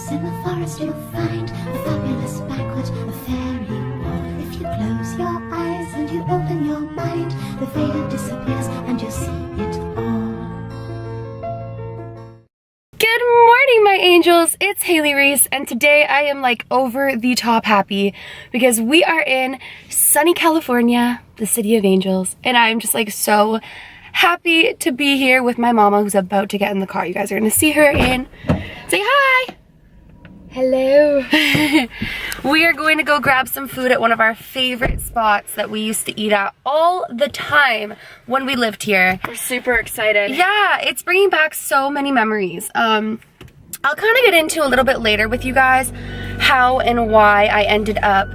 Once in the forest you'll find a fabulous banquet, a fairy ball. If you close your eyes and you open your mind, the veil disappears and you'll see it all. Good morning, my angels. It's Haley Reese, and today I am like over the top happy because we are in sunny California, the city of angels, and I'm just like so happy to be here with my mama who's about to get in the car. You guys are gonna see her in. Say hi! Hello. We are going to go grab some food at one of our favorite spots that we used to eat at all the time when we lived here. We're super excited. Yeah, it's bringing back so many memories. I'll kind of get into a little bit later with you guys how and why I ended up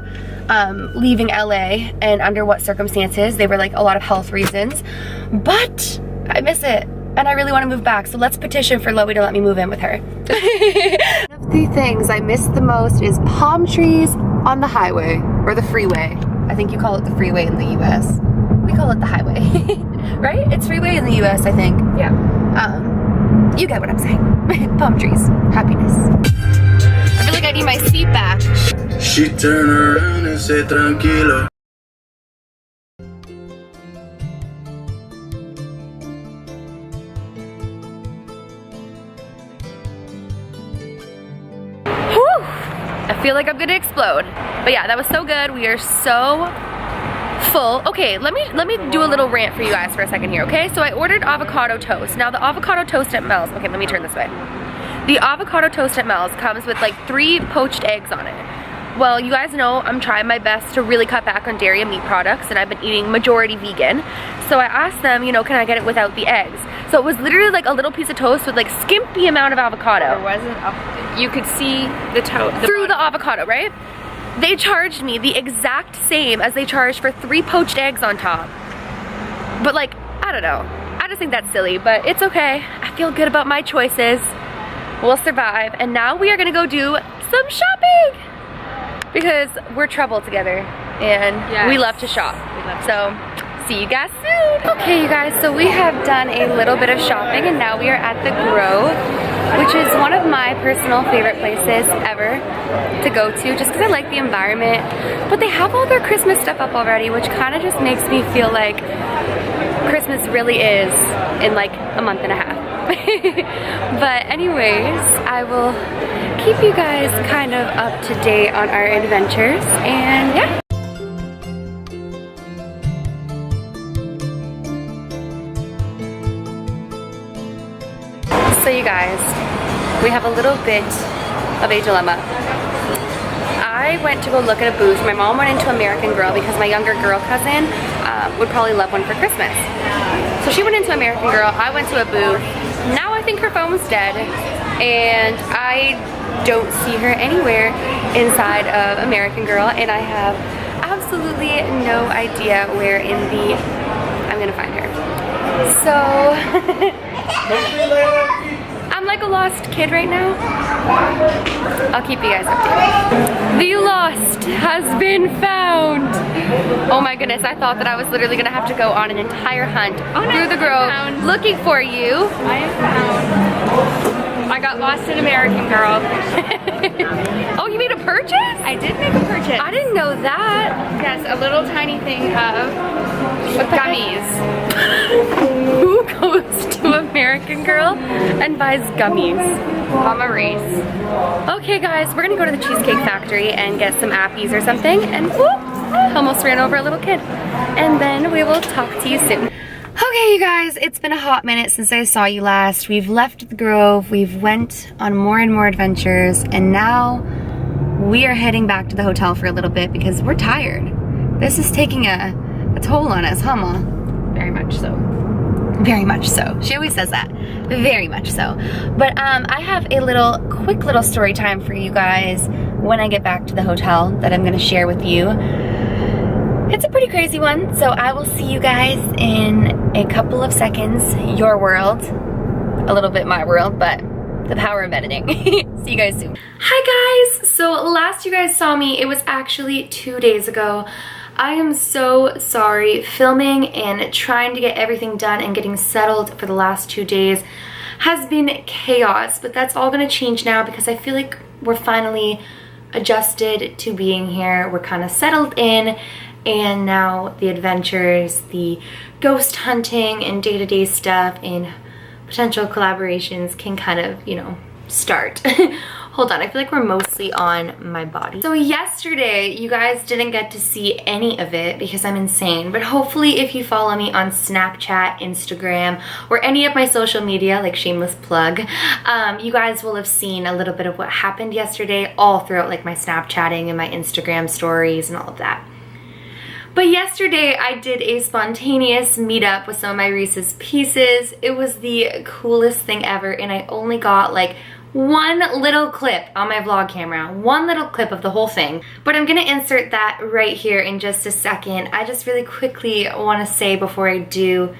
leaving LA and under what circumstances. They were like a lot of health reasons, but I miss it and I really want to move back, so let's petition for Loie to let me move in with her. One of the things I miss the most is palm trees on the highway, or the freeway. I think you call it the freeway in the US. We call it the highway, right? It's freeway in the US, I think. Yeah. You get what I'm saying. Palm trees, happiness. I feel like I need my seat back. She turned around and said tranquilo. Whew! I feel like I'm gonna explode. But yeah, that was so good. We are so full. Okay, let me do a little rant for you guys for a second here, okay? So I ordered avocado toast. Now the avocado toast at Mel's, okay, let me turn this way. The avocado toast at Mel's comes with like 3 poached eggs on it. Well, you guys know I'm trying my best to really cut back on dairy and meat products, and I've been eating majority vegan. So I asked them, you know, can I get it without the eggs? So it was literally like a little piece of toast with like skimpy amount of avocado. There wasn't you could see the toast through the avocado, right? They charged me the exact same as they charged for 3 poached eggs on top. But like, I don't know. I just think that's silly, but it's okay. I feel good about my choices. We'll survive. And now we are gonna go do some shopping because we're trouble together and yes, we love to shop. So see you guys soon. Okay, you guys, so we have done a little bit of shopping and now we are at the Grove, which is one of my personal favorite places ever to go to just because I like the environment. But they have all their Christmas stuff up already, which kind of just makes me feel like Christmas really is in like a month and a half. But anyways, I will keep you guys kind of up to date on our adventures, and yeah. So you guys, we have a little bit of a dilemma. I went to go look at a booth. My mom went into American Girl because my younger girl cousin would probably love one for Christmas. So she went into American Girl, I went to a booth. Now I think her phone's dead and I don't see her anywhere inside of American Girl, and I have absolutely no idea where in the I'm gonna find her. So I'm like a lost kid right now. I'll keep you guys updated. The lost has been found. Oh my goodness, I thought that I was literally gonna have to go on an entire hunt through the Grove looking for you. I am found. I got lost in American Girl. Oh, you made a purchase? I did make a purchase. I didn't know that. Yes, a little tiny thing of gummies. Who goes to American Girl and buys gummies? Mama Reese. Okay guys, we're gonna go to the Cheesecake Factory and get some appies or something, and whoop, almost ran over a little kid. And then we will talk to you soon. Okay you guys, it's been a hot minute since I saw you last. We've left the Grove, we've went on more and more adventures, and now we are heading back to the hotel for a little bit because we're tired. This is taking a toll on us, huh, Ma? Very much so. Very much so. She always says that. Very much so. But I have a quick little story time for you guys when I get back to the hotel that I'm gonna share with you. It's a pretty crazy one, so I will see you guys in a couple of seconds. Your world, a little bit my world, but the power of editing. See you guys soon. Hi guys! So last you guys saw me, it was actually 2 days ago. I am so sorry. Filming and trying to get everything done and getting settled for the last 2 days has been chaos, but that's all gonna change now because I feel like we're finally adjusted to being here. We're kind of settled in, and now the adventures, the ghost hunting and day-to-day stuff and potential collaborations can kind of, you know, start. Hold on, I feel like we're mostly on my body. So yesterday, you guys didn't get to see any of it because I'm insane, but hopefully if you follow me on Snapchat, Instagram, or any of my social media, like shameless plug, you guys will have seen a little bit of what happened yesterday all throughout like my Snapchatting and my Instagram stories and all of that. But yesterday I did a spontaneous meetup with some of my Reese's Pieces. It was the coolest thing ever, and I only got like one little clip on my vlog camera, one little clip of the whole thing, but I'm gonna insert that right here in just a second. I just really quickly want to say before I do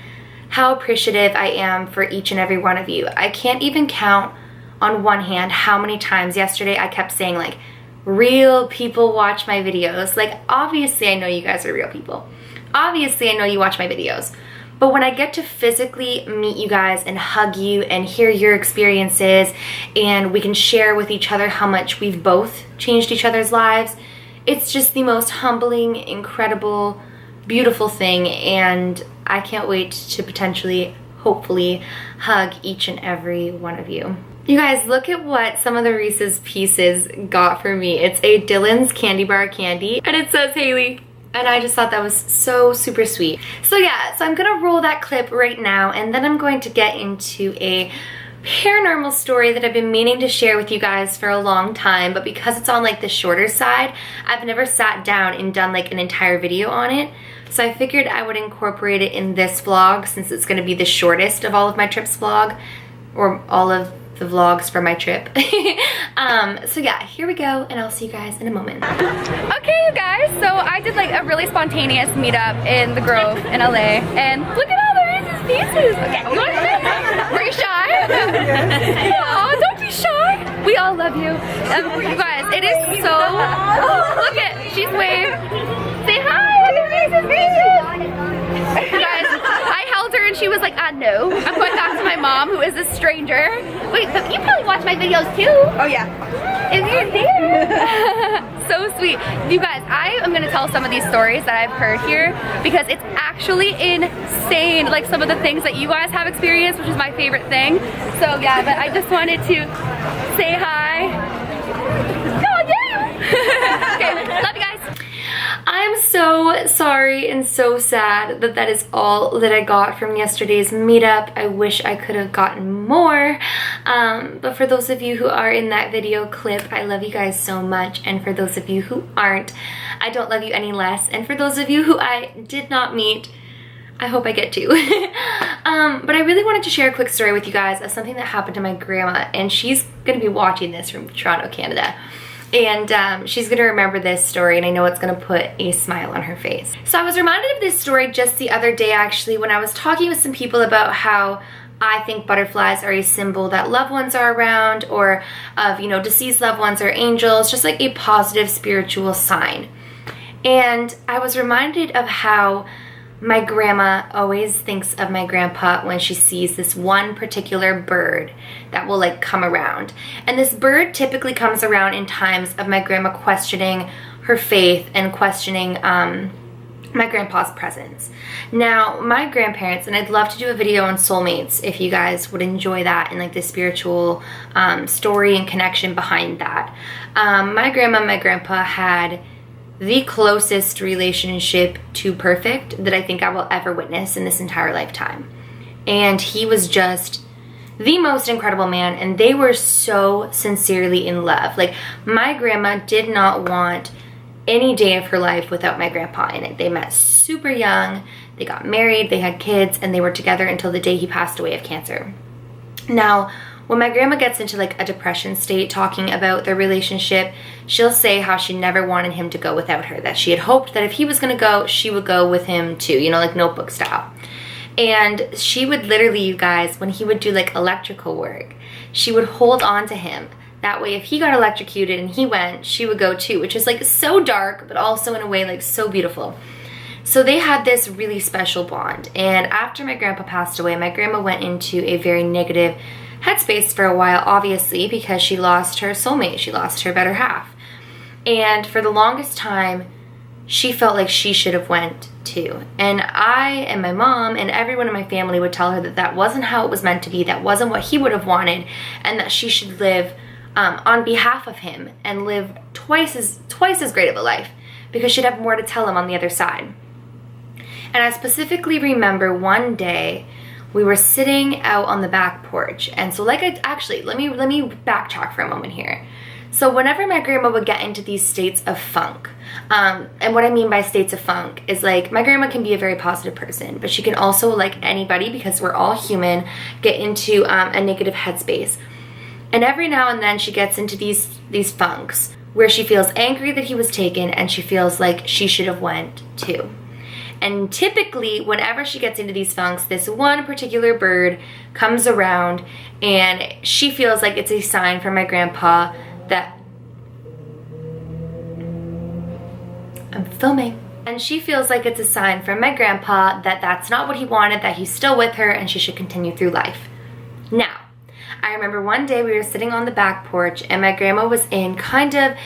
how appreciative I am for each and every one of you. I can't even count on one hand how many times yesterday I kept saying like, real people watch my videos. Like, obviously I know you guys are real people. Obviously I know you watch my videos. But when I get to physically meet you guys and hug you and hear your experiences, and we can share with each other how much we've both changed each other's lives, it's just the most humbling, incredible, beautiful thing, and I can't wait to potentially, hopefully, hug each and every one of you. You guys, look at what some of the Reese's Pieces got for me. It's a Dylan's Candy Bar candy, and it says Haley. And I just thought that was so super sweet. So yeah, so I'm gonna roll that clip right now, and then I'm going to get into a paranormal story that I've been meaning to share with you guys for a long time, but because it's on like the shorter side, I've never sat down and done like an entire video on it. So I figured I would incorporate it in this vlog since it's gonna be the shortest of all of my trips vlog, or all of the vlogs for my trip. So yeah, here we go, and I'll see you guys in a moment. Okay, you guys, so I did like a really spontaneous meetup in the Grove in LA, and look at all the Reese's Pieces. Okay, were you shy? Aw, don't be shy. We all love you. You guys, it is so, look at, she's waved. Say hi, look at Reese's Pieces. You guys, I held her and she was like, no. I'm going back to my mom, who is a stranger. Wait, but you probably watch my videos too. Oh yeah. Is you're there. So sweet. You guys, I am gonna tell some of these stories that I've heard here because it's actually insane, like some of the things that you guys have experienced, which is my favorite thing. So yeah, but I just wanted to say hi. Oh yeah. Okay, love you guys. I'm so sorry and so sad that that is all that I got from yesterday's meetup. I wish I could have gotten more, but for those of you who are in that video clip, I love you guys so much, and for those of you who aren't, I don't love you any less, and for those of you who I did not meet, I hope I get to. But I really wanted to share a quick story with you guys of something that happened to my grandma, and she's gonna be watching this from Toronto, Canada. And she's gonna remember this story, and I know it's gonna put a smile on her face. So I was reminded of this story just the other day, actually, when I was talking with some people about how I think butterflies are a symbol that loved ones are around, or of, you know, deceased loved ones or angels, just like a positive spiritual sign. And I was reminded of how my grandma always thinks of my grandpa when she sees this one particular bird that will like come around. And this bird typically comes around in times of my grandma questioning her faith and questioning my grandpa's presence. Now, my grandparents, and I'd love to do a video on soulmates if you guys would enjoy that and like the spiritual story and connection behind that. My grandma and my grandpa had the closest relationship to perfect that I think I will ever witness in this entire lifetime. And he was just the most incredible man, and they were so sincerely in love. Like, my grandma did not want any day of her life without my grandpa in it. They met super young, they got married, they had kids, and they were together until the day he passed away of cancer. Now, when my grandma gets into like a depression state talking about their relationship, she'll say how she never wanted him to go without her, that she had hoped that if he was gonna go, she would go with him too, you know, like Notebook style. And she would literally, you guys, when he would do like electrical work, she would hold on to him. That way if he got electrocuted and he went, she would go too, which is like so dark, but also in a way like so beautiful. So they had this really special bond. And after my grandpa passed away, my grandma went into a very negative headspace for a while, obviously, because she lost her soulmate. She lost her better half. And for the longest time, she felt like she should have went too. And I and my mom and everyone in my family would tell her that that wasn't how it was meant to be, that wasn't what he would have wanted, and that she should live on behalf of him and live twice as great of a life, because she'd have more to tell him on the other side. And I specifically remember one day we were sitting out on the back porch, and so actually let me backtrack for a moment here. So whenever my grandma would get into these states of funk, and what I mean by states of funk is like, my grandma can be a very positive person, but she can also, like anybody, because we're all human, get into a negative headspace. And every now and then she gets into these funks where she feels angry that he was taken, and she feels like she should have went too. And typically, whenever she gets into these funks, this one particular bird comes around, and she feels like it's a sign from my grandpa that I'm filming. And she feels like it's a sign from my grandpa that that's not what he wanted, that he's still with her, and she should continue through life. Now, I remember one day we were sitting on the back porch, and my grandma was in kind of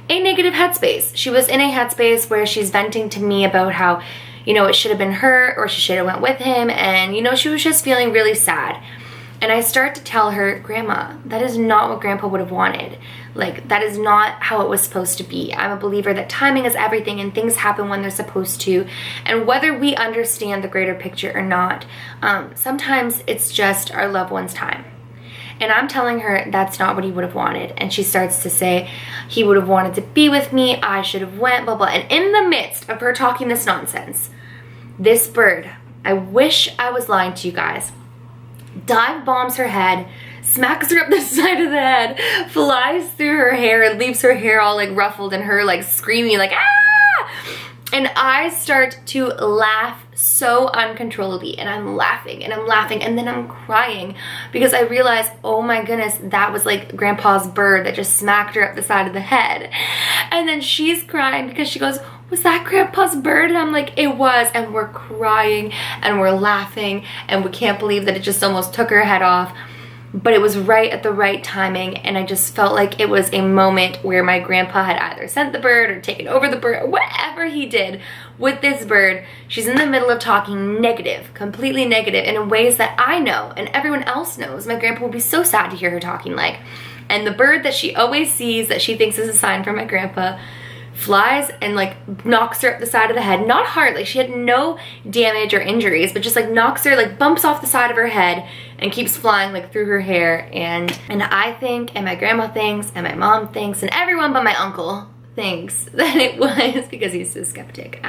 a negative headspace. She was in a headspace where she's venting to me about how, you know, it should have been her, or she should have went with him, and, you know, she was just feeling really sad. And I start to tell her, Grandma, that is not what Grandpa would have wanted. Like, that is not how it was supposed to be. I'm a believer that timing is everything, and things happen when they're supposed to. And whether we understand the greater picture or not, sometimes it's just our loved one's time. And I'm telling her that's not what he would have wanted. And she starts to say, he would have wanted to be with me, I should have went, blah, blah. And in the midst of her talking this nonsense, this bird, I wish I was lying to you guys, dive bombs her head, smacks her up the side of the head, flies through her hair, and leaves her hair all like ruffled, and her like screaming like, ah! And I start to laugh so uncontrollably, and I'm laughing, and I'm laughing, and then I'm crying, because I realize, oh my goodness, that was like Grandpa's bird that just smacked her up the side of the head. And then she's crying because she goes, was that Grandpa's bird? And I'm like, it was. And we're crying, and we're laughing, and we can't believe that it just almost took her head off. But it was right at the right timing, and I just felt like it was a moment where my grandpa had either sent the bird or taken over the bird, or whatever he did with this bird. She's in the middle of talking negative, completely negative, and in ways that I know and everyone else knows my grandpa would be so sad to hear her talking like. And the bird that she always sees, that she thinks is a sign from my grandpa, flies and like knocks her up the side of the head. Not hard, like she had no damage or injuries, but just like knocks her, like bumps off the side of her head and keeps flying like through her hair. And I think, and my grandma thinks, and my mom thinks, and everyone but my uncle thinks that it was, because he's so skeptic,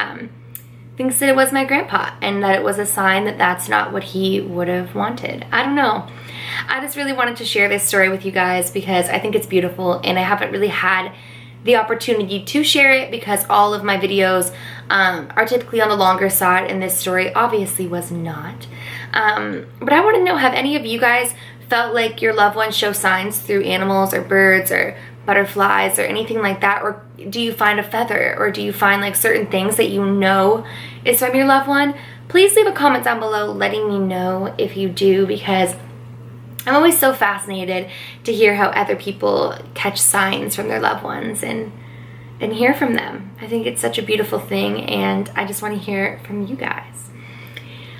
thinks that it was my grandpa, and that it was a sign that that's not what he would have wanted. I don't know. I just really wanted to share this story with you guys because I think it's beautiful, and I haven't really had the opportunity to share it because all of my videos are typically on the longer side, and this story obviously was not. But I want to know, have any of you guys felt like your loved ones show signs through animals or birds or butterflies or anything like that? Or do you find a feather, or do you find like certain things that you know is from your loved one? Please leave a comment down below letting me know if you do, because I'm always so fascinated to hear how other people catch signs from their loved ones and hear from them. I think it's such a beautiful thing, and I just want to hear from you guys.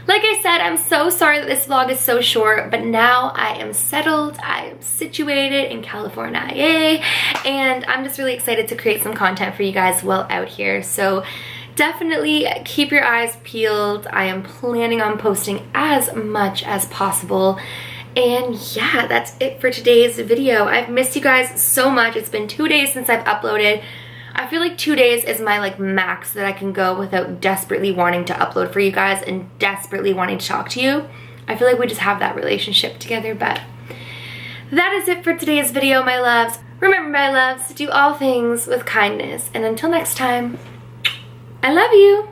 Like I said, I'm so sorry that this vlog is so short, but now I am settled, I am situated in California, and I'm just really excited to create some content for you guys while out here. So definitely keep your eyes peeled. I am planning on posting as much as possible. And yeah, that's it for today's video. I've missed you guys so much. It's been 2 days since I've uploaded. I feel like 2 days is my like max that I can go without desperately wanting to upload for you guys and desperately wanting to talk to you. I feel like we just have that relationship together. But that is it for today's video, my loves. Remember, my loves, to do all things with kindness. And until next time, I love you.